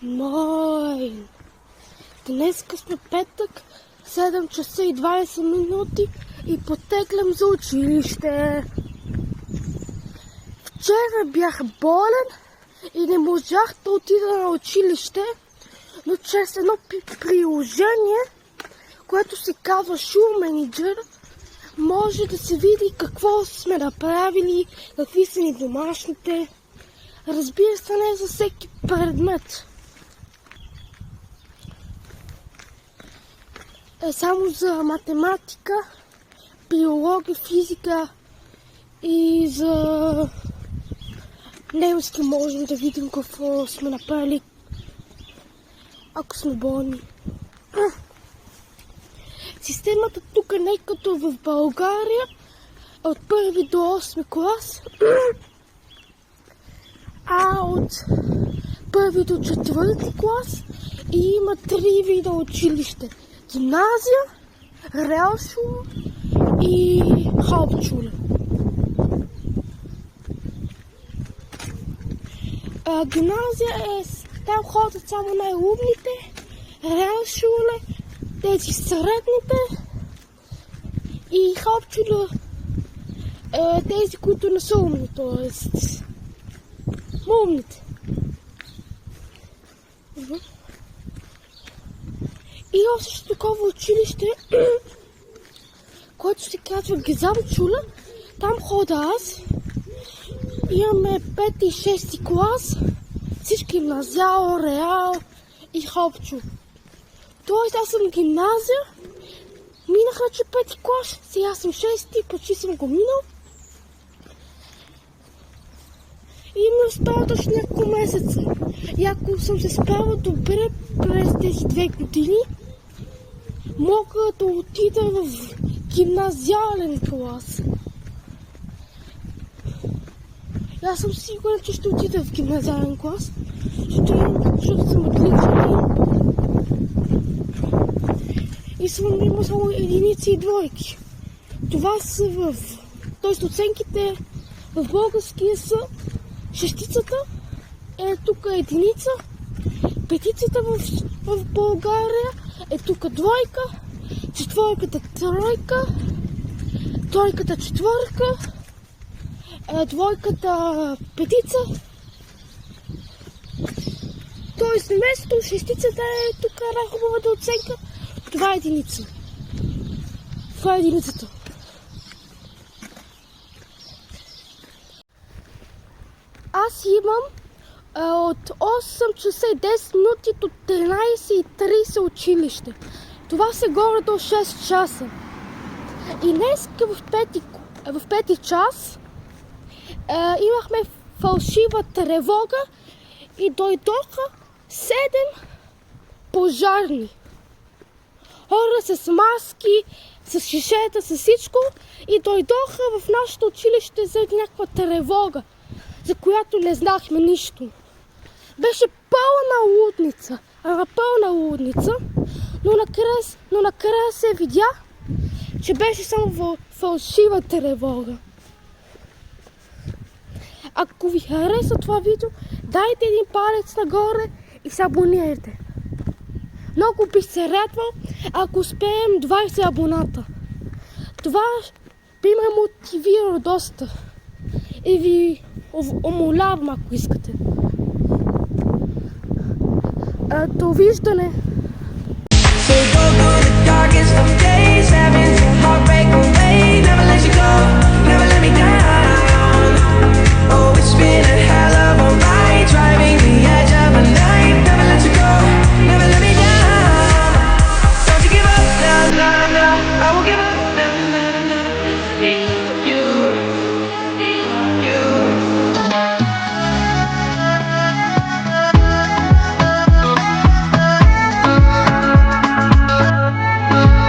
Мой! Днеска сме петък, 7 часа и 20 минути и потеглям за училище. Вчера бях болен и не можах да отида на училище, но чрез едно приложение, което се казва Shoe Manager, може да се види какво сме направили, какви са ни домашните. Разбира се, не за всеки предмет. Само за математика, биология, физика и за немски можем да видим какво сме направили, ако сме болни. Системата тук не е като в България, от 1 до 8 клас, а от 1 до 4 клас и има 3 вида училище. Гимназия, Реалшула и Hauptschule. Гимназия там ходят само най-умните, Реалшуле тези средните и Hauptschule тези, които не са умни, т.е. умните. И още такова училище, което се казва Gesamtschule, там хода аз. Имаме 5 и 6 клас, всички гимназиал, Реал и Hauptschule. Тоест аз съм гимназия, минах вече 5 клас, сега съм 6, почти съм го минал. И ми остава точно няколко месеца. И ако съм се справил добре през тези 2 години, мога да отида в гимназиален клас. И аз съм сигурен, че ще отида в гимназиален клас, защото съм отличен и съм имал само единици и двойки. Това са т.е. оценките в българския са шестицата е тук единица, петицата в България е тук двойка, четворката тройка, тройката четворка, двойката петица. Тоест вместо шестицата е тук една хубавата оценка, това е единица. Това е единицата. Аз имам от 8 часа и 10 минути до 13:30 училище. Това се горе до 6 часа. И днес в 5 час имахме фалшива тревога и дойдоха 7 пожарни. Хора с маски, с шишета, с всичко и дойдоха в нашето училище заради някаква тревога, за която не знахме нищо. Беше пълна лудница, но накрая се видя, че беше само фалшива тревога. Ако ви хареса това видео, дайте един палец нагоре и се абонирайте. Много бих се радвал, ако успеем 20 абоната. Това би ме мотивирало доста. И ви умолявам, ако искате. Довиждане! So go through the darkest of days, having to heartbreak away.